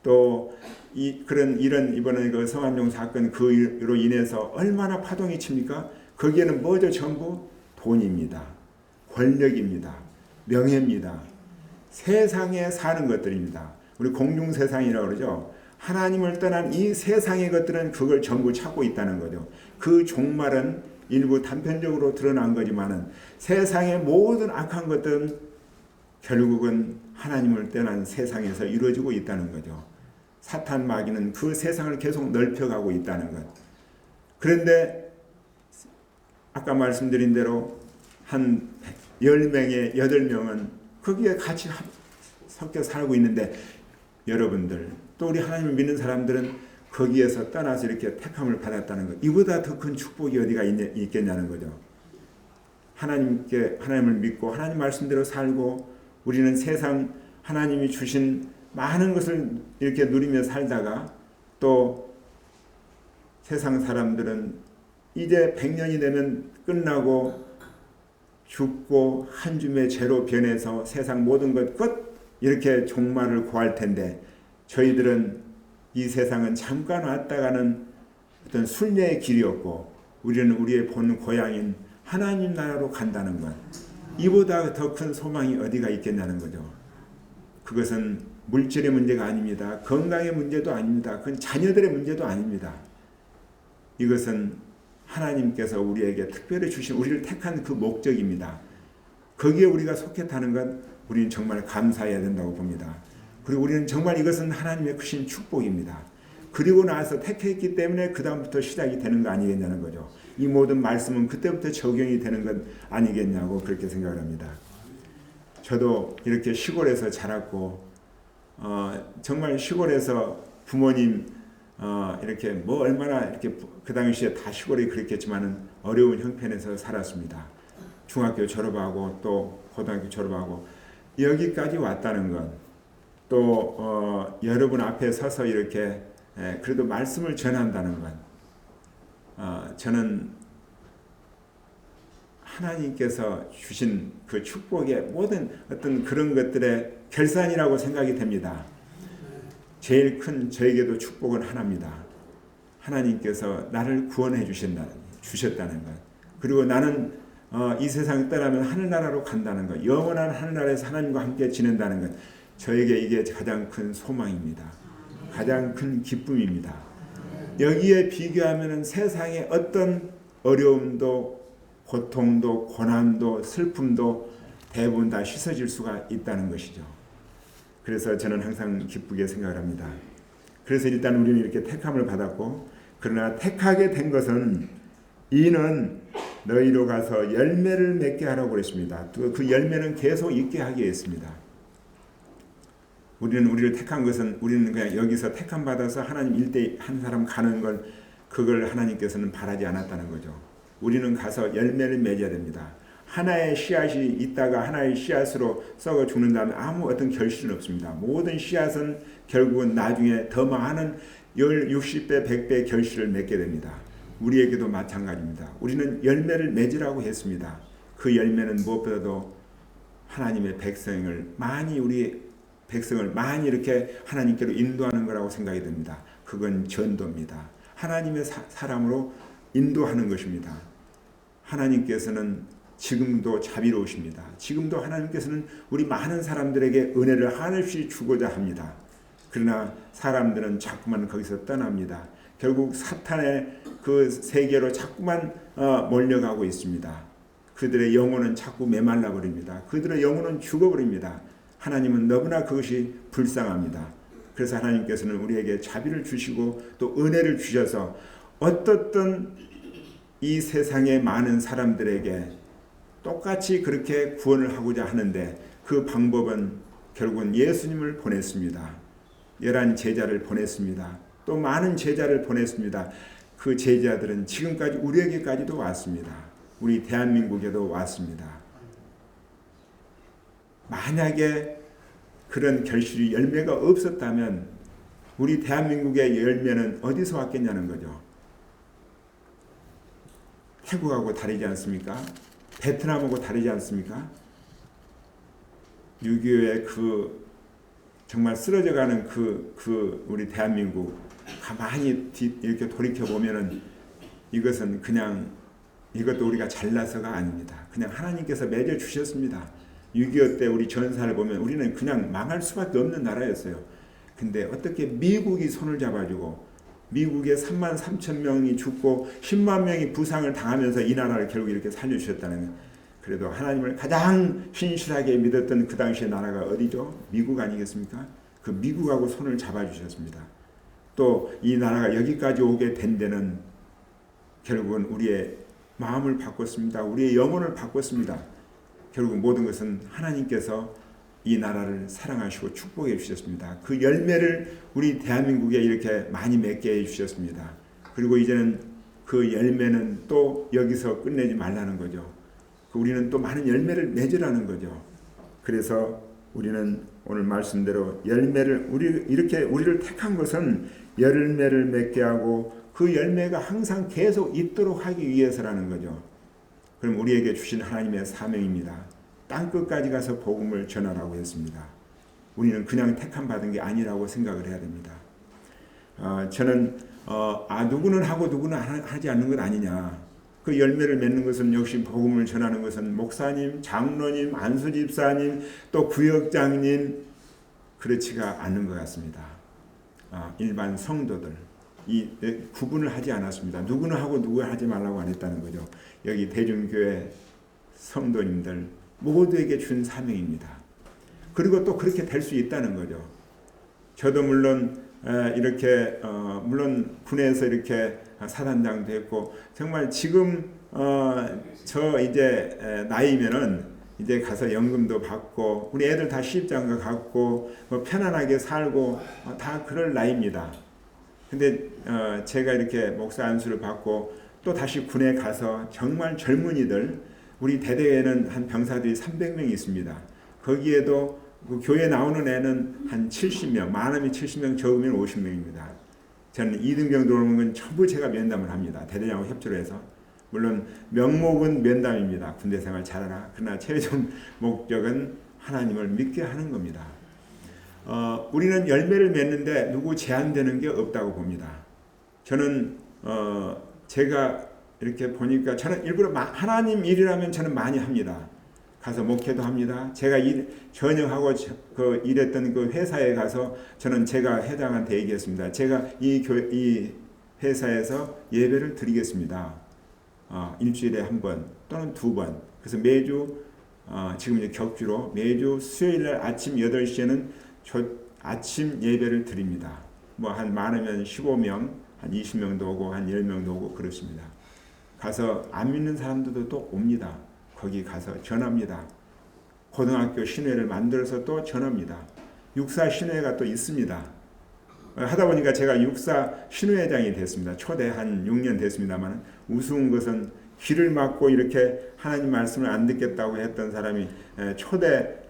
또 이런 이번에 그 성환종 사건 그로 인해서 얼마나 파동이 칩니까? 거기에는 뭐죠? 전부 돈입니다. 권력입니다. 명예입니다. 세상에 사는 것들입니다. 우리 공중세상이라고 그러죠. 하나님을 떠난 이 세상의 것들은 그걸 전부 찾고 있다는 거죠. 그 종말은 일부 단편적으로 드러난 거지만은 세상의 모든 악한 것들은 결국은 하나님을 떠난 세상에서 이루어지고 있다는 거죠. 사탄 마귀는 그 세상을 계속 넓혀가고 있다는 것. 그런데 아까 말씀드린 대로 한 10명에 8명은 거기에 같이 섞여 살고 있는데, 여러분들 또 우리 하나님을 믿는 사람들은 거기에서 떠나서 이렇게 택함을 받았다는 것. 이보다 더 큰 축복이 어디가 있겠냐는 거죠. 하나님을 믿고 하나님 말씀대로 살고, 우리는 세상 하나님이 주신 많은 것을 이렇게 누리며 살다가, 또 세상 사람들은 이제 100년이 되면 끝나고 죽고 한 줌의 죄로 변해서 세상 모든 것 끝 이렇게 종말을 고할 텐데, 저희들은 이 세상은 잠깐 왔다가는 어떤 순례의 길이었고, 우리는 우리의 본 고향인 하나님 나라로 간다는 것, 이보다 더 큰 소망이 어디가 있겠냐는 거죠. 그것은 물질의 문제가 아닙니다. 건강의 문제도 아닙니다. 그건 자녀들의 문제도 아닙니다. 이것은 하나님께서 우리에게 특별히 주신, 우리를 택한 그 목적입니다. 거기에 우리가 속했다는 것, 우리는 정말 감사해야 된다고 봅니다. 그리고 우리는 정말 이것은 하나님의 크신 축복입니다. 그리고 나서 택했기 때문에 그 다음부터 시작이 되는 거 아니겠냐는 거죠. 이 모든 말씀은 그때부터 적용이 되는 것 아니겠냐고 그렇게 생각을 합니다. 저도 이렇게 시골에서 자랐고 정말 시골에서 부모님 이렇게 뭐 얼마나 이렇게 그 당시에 다 시골이 그랬겠지만은 어려운 형편에서 살았습니다. 중학교 졸업하고 또 고등학교 졸업하고 여기까지 왔다는 건 또 여러분 앞에 서서 이렇게 그래도 말씀을 전한다는 건 저는 하나님께서 주신 그 축복의 모든 어떤 그런 것들의 결산이라고 생각이 됩니다. 제일 큰 저에게도 축복은 하나입니다. 하나님께서 나를 구원해 주셨다는 것. 그리고 나는 이 세상을 떠나면 하늘나라로 간다는 것. 영원한 하늘나라에서 하나님과 함께 지낸다는 것. 저에게 이게 가장 큰 소망입니다. 가장 큰 기쁨입니다. 여기에 비교하면 세상의 어떤 어려움도 고통도 고난도 슬픔도 대부분 다 씻어질 수가 있다는 것이죠. 그래서 저는 항상 기쁘게 생각을 합니다. 그래서 일단 우리는 이렇게 택함을 받았고, 그러나 택하게 된 것은 이는 너희로 가서 열매를 맺게 하라고 그랬습니다. 그 열매는 계속 있게 하기 위해서입니다. 우리를 택한 것은 우리는 그냥 여기서 택함 받아서 하나님 일대 한 사람 가는 걸 그걸 하나님께서는 바라지 않았다는 거죠. 우리는 가서 열매를 맺어야 됩니다. 하나의 씨앗이 있다가 하나의 씨앗으로 썩어 죽는다면 아무 어떤 결실은 없습니다. 모든 씨앗은 결국은 나중에 더 많은 60배, 100배 결실을 맺게 됩니다. 우리에게도 마찬가지입니다. 우리는 열매를 맺으라고 했습니다. 그 열매는 무엇보다도 하나님의 백성을 많이 이렇게 하나님께로 인도하는 거라고 생각이 됩니다. 그건 전도입니다. 하나님의 사람으로 인도하는 것입니다. 하나님께서는 지금도 자비로우십니다. 지금도 하나님께서는 우리 많은 사람들에게 은혜를 한없이 주고자 합니다. 그러나 사람들은 자꾸만 거기서 떠납니다. 결국 사탄의 그 세계로 자꾸만 몰려가고 있습니다. 그들의 영혼은 자꾸 메말라 버립니다. 그들의 영혼은 죽어버립니다. 하나님은 너무나 그것이 불쌍합니다. 그래서 하나님께서는 우리에게 자비를 주시고 또 은혜를 주셔서 어떻든 이 세상의 많은 사람들에게 똑같이 그렇게 구원을 하고자 하는데 그 방법은 결국은 예수님을 보냈습니다. 11 제자를 보냈습니다. 또 많은 제자를 보냈습니다. 그 제자들은 지금까지 우리에게까지도 왔습니다. 우리 대한민국에도 왔습니다. 만약에 그런 결실이 열매가 없었다면 우리 대한민국의 열매는 어디서 왔겠냐는 거죠. 태국하고 다르지 않습니까? 베트남하고 다르지 않습니까? 6.25의 그 정말 쓰러져가는 그 우리 대한민국 가만히 이렇게 돌이켜 보면은 이것은 그냥 이것도 우리가 잘나서가 아닙니다. 그냥 하나님께서 맺어 주셨습니다. 6.25 때 우리 전사를 보면 우리는 그냥 망할 수밖에 없는 나라였어요. 근데 어떻게 미국이 손을 잡아주고 미국에 33,000명이 죽고 10만 명이 부상을 당하면서 이 나라를 결국 이렇게 살려주셨다는 것. 그래도 하나님을 가장 신실하게 믿었던 그 당시의 나라가 어디죠? 미국 아니겠습니까? 그 미국하고 손을 잡아주셨습니다. 또 이 나라가 여기까지 오게 된 데는 결국은 우리의 마음을 바꿨습니다. 우리의 영혼을 바꿨습니다. 결국 모든 것은 하나님께서 이 나라를 사랑하시고 축복해 주셨습니다. 그 열매를 우리 대한민국에 이렇게 많이 맺게 해 주셨습니다. 그리고 이제는 그 열매는 또 여기서 끝내지 말라는 거죠. 우리는 또 많은 열매를 맺으라는 거죠. 그래서 우리는 오늘 말씀대로 열매를 우리를 택한 것은 열매를 맺게 하고 그 열매가 항상 계속 있도록 하기 위해서라는 거죠. 그럼 우리에게 주신 하나님의 사명입니다. 땅끝까지 가서 복음을 전하라고 했습니다. 우리는 그냥 택함 받은 게 아니라고 생각을 해야 됩니다. 저는 누구는 하고 누구는 하지 않는 것 아니냐. 그 열매를 맺는 것은 역시 복음을 전하는 것은 목사님, 장로님, 안수집사님, 또 구역장님 그렇지가 않는 것 같습니다. 일반 성도들 이 구분을 하지 않았습니다. 누구는 하고 누구는 하지 말라고 안 했다는 거죠. 여기 대중교회 성도님들 모두에게 준 사명입니다. 그리고 또 그렇게 될 수 있다는 거죠. 저도 물론 이렇게 물론 군에서 이렇게 사단장도 했고 정말 지금 저 이제 나이면은 이제 가서 연금도 받고 우리 애들 다 시집장가 갔고 뭐 편안하게 살고 다 그럴 나이입니다. 근데 제가 이렇게 목사 안수를 받고 또 다시 군에 가서 정말 젊은이들 우리 대대에는 한 병사들이 300명이 있습니다. 거기에도 그 교회 나오는 애는 한 70명, 많으면 70명, 적으면 50명입니다. 저는 2등병 들어오는 건 전부 제가 면담을 합니다. 대대장하고 협조를 해서. 물론 명목은 면담입니다. 군대 생활 잘하라. 그러나 최종 목적은 하나님을 믿게 하는 겁니다. 우리는 열매를 맺는데 누구 제한되는 게 없다고 봅니다. 저는 제가 이렇게 보니까 저는 일부러 하나님 일이라면 저는 많이 합니다. 가서 목회도 합니다. 제가 전역하고 그 일했던 그 회사에 가서 저는 제가 회장한테 얘기했습니다. 제가 이 회사에서 예배를 드리겠습니다. 일주일에 한 번 또는 두 번. 그래서 매주 지금 이제 격주로 매주 수요일날 아침 8시에는 아침 예배를 드립니다. 뭐 한 많으면 15명, 한 20명도 오고 한 10명도 오고 그렇습니다. 가서 안 믿는 사람들도 또 옵니다. 거기 가서 전합니다. 고등학교 신회를 만들어서 또 전합니다. 육사 신회가 또 있습니다. 하다 보니까 제가 육사 신회장이 됐습니다. 초대 한 6년 됐습니다만 우스운 것은 귀를 막고 이렇게 하나님 말씀을 안 듣겠다고 했던 사람이 초대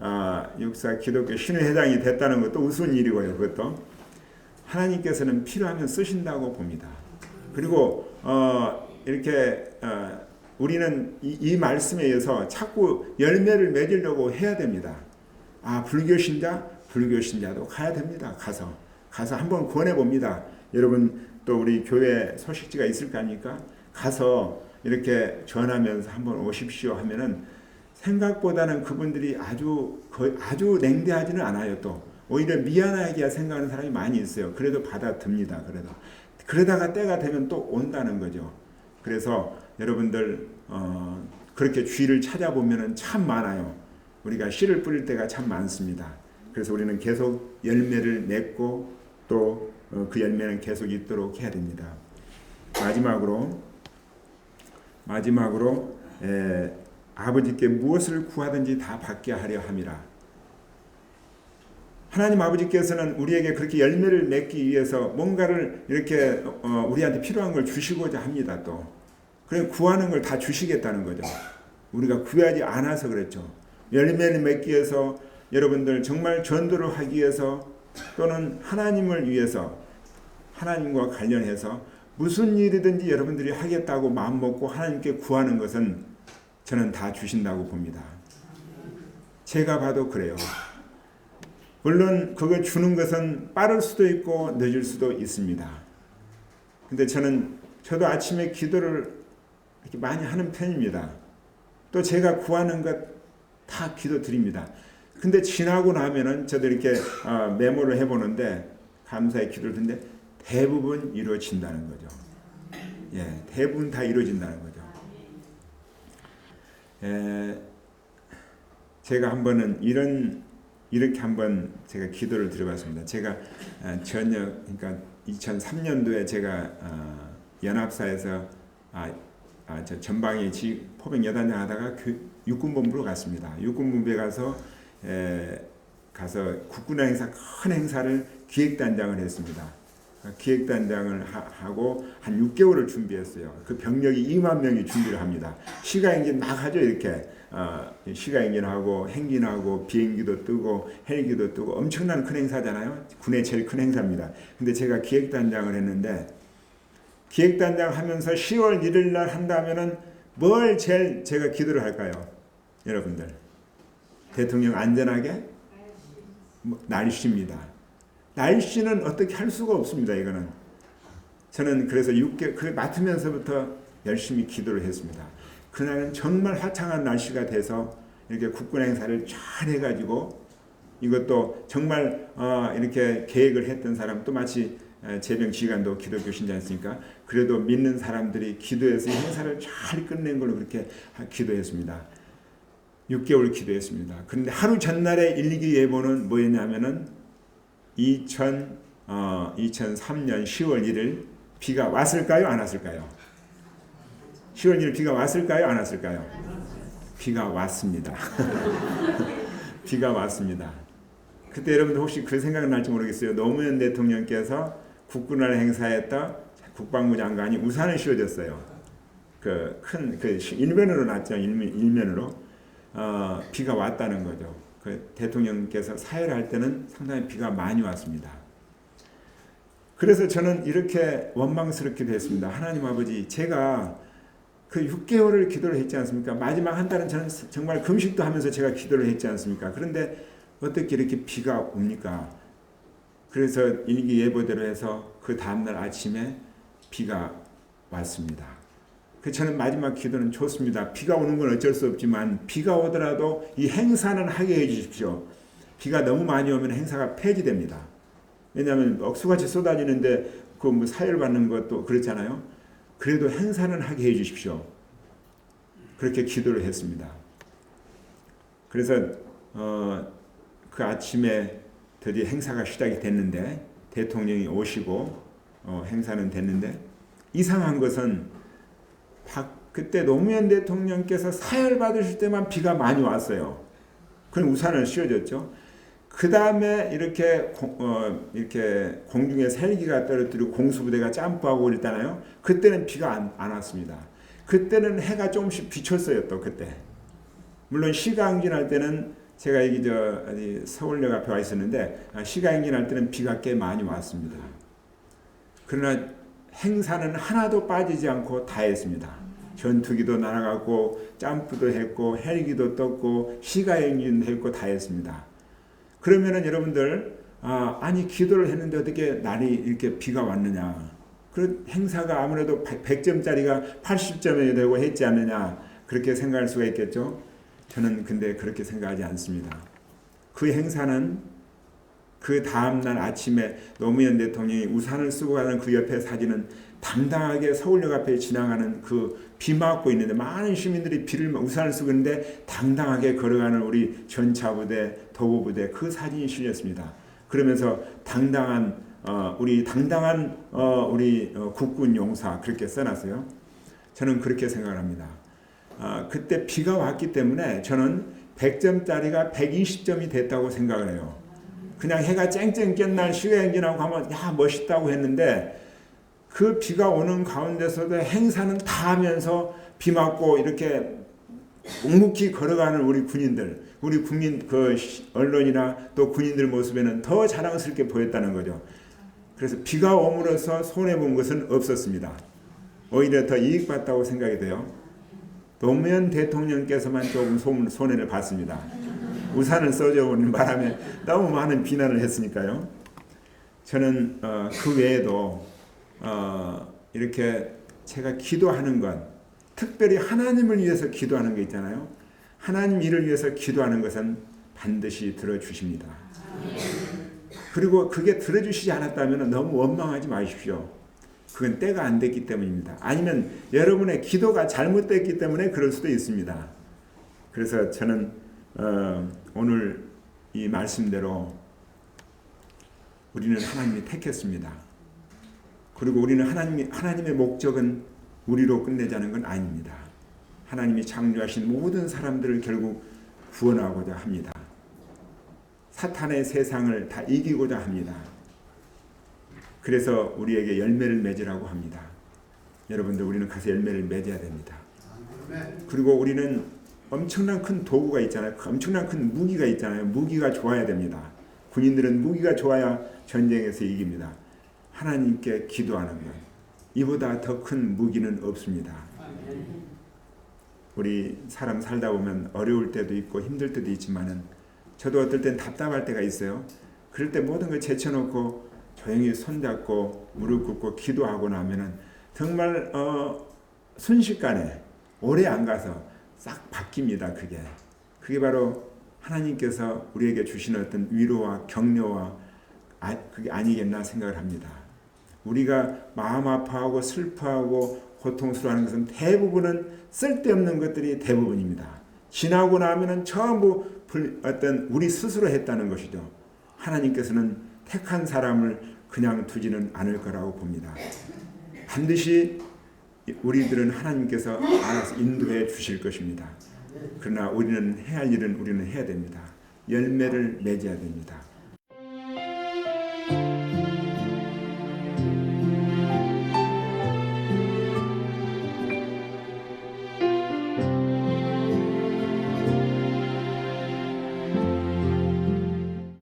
육사 기독교 신회장이 됐다는 것도 우스운 일이고요. 그것도 하나님께서는 필요하면 쓰신다고 봅니다. 그리고 이렇게 우리는 이 말씀에 의해서 자꾸 열매를 맺으려고 해야 됩니다. 불교신자? 불교신자도 가야 됩니다. 가서 한번 권해봅니다. 여러분 또 우리 교회 소식지가 있을 거 아닙니까? 가서 이렇게 전하면서 한번 오십시오 하면은 생각보다는 그분들이 아주 냉대하지는 않아요. 또 오히려 미안하게 생각하는 사람이 많이 있어요. 그래도 받아듭니다. 그러다가 때가 되면 또 온다는 거죠. 그래서 여러분들 그렇게 주의를 찾아보면은 참 많아요. 우리가 씨를 뿌릴 때가 참 많습니다. 그래서 우리는 계속 열매를 맺고 또 그 열매는 계속 있도록 해야 됩니다. 마지막으로 아버지께 무엇을 구하든지 다 받게 하려 함이라. 하나님 아버지께서는 우리에게 그렇게 열매를 맺기 위해서 뭔가를 이렇게 우리한테 필요한 걸 주시고자 합니다. 또 그래 구하는 걸 다 주시겠다는 거죠. 우리가 구하지 않아서 그랬죠. 열매를 맺기 위해서 여러분들 정말 전도를 하기 위해서 또는 하나님을 위해서 하나님과 관련해서 무슨 일이든지 여러분들이 하겠다고 마음먹고 하나님께 구하는 것은 저는 다 주신다고 봅니다. 제가 봐도 그래요. 물론 그거 주는 것은 빠를 수도 있고 늦을 수도 있습니다. 근데 저도 아침에 기도를 이렇게 많이 하는 편입니다. 또 제가 구하는 것 다 기도 드립니다. 근데 지나고 나면은 저도 이렇게 메모를 해보는데 감사의 기도를 드는데 대부분 이루어진다는 거죠. 대부분 다 이루어진다는 거죠. 제가 한번은 이렇게 한번 제가 기도를 드려봤습니다. 제가 그러니까 2003년도에 제가 연합사에서 저 전방에 포병 여단장 하다가 육군본부로 갔습니다. 육군본부에 가서 국군 행사 큰 행사를 기획단장을 했습니다. 기획단장을 하고 한 6개월을 준비했어요. 그 병력이 2만 명이 준비를 합니다. 시가행진 막 하죠. 이렇게 시가행진하고 행진하고 비행기도 뜨고 헬기도 뜨고 엄청난 큰 행사잖아요. 군의 제일 큰 행사입니다. 근데 제가 기획단장을 했는데 기획단장 하면서 10월 1일 날 한다면은 뭘 제일 제가 기도를 할까요? 여러분들 대통령 안전하게 날씨입니다. 날씨는 어떻게 할 수가 없습니다. 이거는 저는 그래서 맡으면서부터 열심히 기도를 했습니다. 그날은 정말 화창한 날씨가 돼서 이렇게 국군 행사를 잘 해가지고 이것도 정말 이렇게 계획을 했던 사람 또 마치 재병 지휘관도 기독교 신자였으니까 그래도 믿는 사람들이 기도해서 이 행사를 잘 끝낸 걸로 그렇게 기도했습니다. 6개월 기도했습니다. 그런데 하루 전날에 1, 2기 예보는 뭐였냐면은 2003년 10월 1일 비가 왔을까요? 안 왔을까요? 10월 1일 비가 왔을까요? 안 왔을까요? 비가 왔습니다. 비가 왔습니다. 그때 여러분들 혹시 그 생각날지 모르겠어요. 노무현 대통령께서 국군을 행사했던 국방부 장관이 우산을 씌워줬어요. 일면으로 났죠. 일면으로 비가 왔다는 거죠. 그 대통령께서 사회를 할 때는 상당히 비가 많이 왔습니다. 그래서 저는 이렇게 원망스럽기도 했습니다. 하나님 아버지, 제가 그 6개월을 기도를 했지 않습니까? 마지막 한 달은 저는 정말 금식도 하면서 제가 기도를 했지 않습니까? 그런데 어떻게 이렇게 비가 옵니까? 그래서 일기 예보대로 해서 그 다음날 아침에 비가 왔습니다. 저는 마지막 기도는 좋습니다. 비가 오는 건 어쩔 수 없지만 비가 오더라도 이 행사는 하게 해주십시오. 비가 너무 많이 오면 행사가 폐지됩니다. 왜냐하면 억수같이 쏟아지는데 그 뭐 사회를 받는 것도 그렇잖아요. 그래도 행사는 하게 해주십시오. 그렇게 기도를 했습니다. 그래서 그 아침에 드디어 행사가 시작이 됐는데 대통령이 오시고 행사는 됐는데 이상한 것은 그때 노무현 대통령께서 사열 받으실 때만 비가 많이 왔어요. 그럼 우산을 씌워줬죠. 그 다음에 이렇게 공중에 헬기가 떨어뜨리고 공수부대가 점프하고 그랬잖아요. 그때는 비가 안 왔습니다. 그때는 해가 조금씩 비쳤어요. 또 그때. 물론 시가 행진할 때는 제가 여기 서울역 앞에 와 있었는데 시가 행진할 때는 비가 꽤 많이 왔습니다. 그러나 행사는 하나도 빠지지 않고 다 했습니다. 전투기도 날아가고 점프도 했고 헬기도 떴고 시가 행진도 했고 다 했습니다. 그러면은 여러분들 아니 기도를 했는데 어떻게 날이 이렇게 비가 왔느냐. 그 행사가 아무래도 100점짜리가 80점이 되고 했지 않느냐. 그렇게 생각할 수가 있겠죠. 저는 근데 그렇게 생각하지 않습니다. 그 행사는 그 다음날 아침에 노무현 대통령이 우산을 쓰고 가는 그 옆에 사진은 당당하게 서울역 앞에 지나가는 그 비 맞고 있는데 많은 시민들이 우산을 쓰고 있는데 당당하게 걸어가는 우리 전차부대, 도보부대 그 사진이 실렸습니다. 그러면서 당당한 우리 국군 용사 그렇게 써놨어요. 저는 그렇게 생각을 합니다. 그때 비가 왔기 때문에 저는 100점짜리가 120점이 됐다고 생각을 해요. 그냥 해가 쨍쨍 깬 날 시가 행진하고 하면 야 멋있다고 했는데 그 비가 오는 가운데서도 행사는 다 하면서 비 맞고 이렇게 묵묵히 걸어가는 우리 군인들, 우리 국민 그 언론이나 또 군인들 모습에는 더 자랑스럽게 보였다는 거죠. 그래서 비가 오므로써 손해본 것은 없었습니다. 오히려 더 이익받다고 생각이 돼요. 노무현 대통령께서만 조금 손해를 봤습니다. 우산을 써줘오는 바람에 너무 많은 비난을 했으니까요. 저는 그 외에도 이렇게 제가 기도하는 것, 특별히 하나님을 위해서 기도하는 게 있잖아요. 하나님 일을 위해서 기도하는 것은 반드시 들어주십니다. 그리고 그게 들어주시지 않았다면 너무 원망하지 마십시오. 그건 때가 안 됐기 때문입니다. 아니면 여러분의 기도가 잘못됐기 때문에 그럴 수도 있습니다. 그래서 저는 오늘 이 말씀대로 우리는 하나님이 택했습니다. 그리고 우리는 하나님의 목적은 우리로 끝내자는 건 아닙니다. 하나님이 창조하신 모든 사람들을 결국 구원하고자 합니다. 사탄의 세상을 다 이기고자 합니다. 그래서 우리에게 열매를 맺으라고 합니다. 여러분들 우리는 가서 열매를 맺어야 됩니다. 그리고 우리는 엄청난 큰 도구가 있잖아요. 엄청난 큰 무기가 있잖아요. 무기가 좋아야 됩니다. 군인들은 무기가 좋아야 전쟁에서 이깁니다. 하나님께 기도하는 것. 이보다 더 큰 무기는 없습니다. 우리 사람 살다 보면 어려울 때도 있고 힘들 때도 있지만은 저도 어떨 땐 답답할 때가 있어요. 그럴 때 모든 걸 제쳐놓고 조용히 손잡고 무릎 꿇고 기도하고 나면은 정말 순식간에 오래 안 가서 싹 바뀝니다. 그게 바로 하나님께서 우리에게 주시는 어떤 위로와 격려와 그게 아니겠나 생각을 합니다. 우리가 마음 아파하고 슬퍼하고 고통스러워하는 것은 대부분은 쓸데없는 것들이 대부분입니다. 지나고 나면은 전부 어떤 우리 스스로 했다는 것이죠. 하나님께서는 택한 사람을 그냥 두지는 않을 거라고 봅니다. 반드시 우리들은 하나님께서 알아서 인도해 주실 것입니다. 그러나 우리는 해야 할 일은 우리는 해야 됩니다. 열매를 맺어야 됩니다.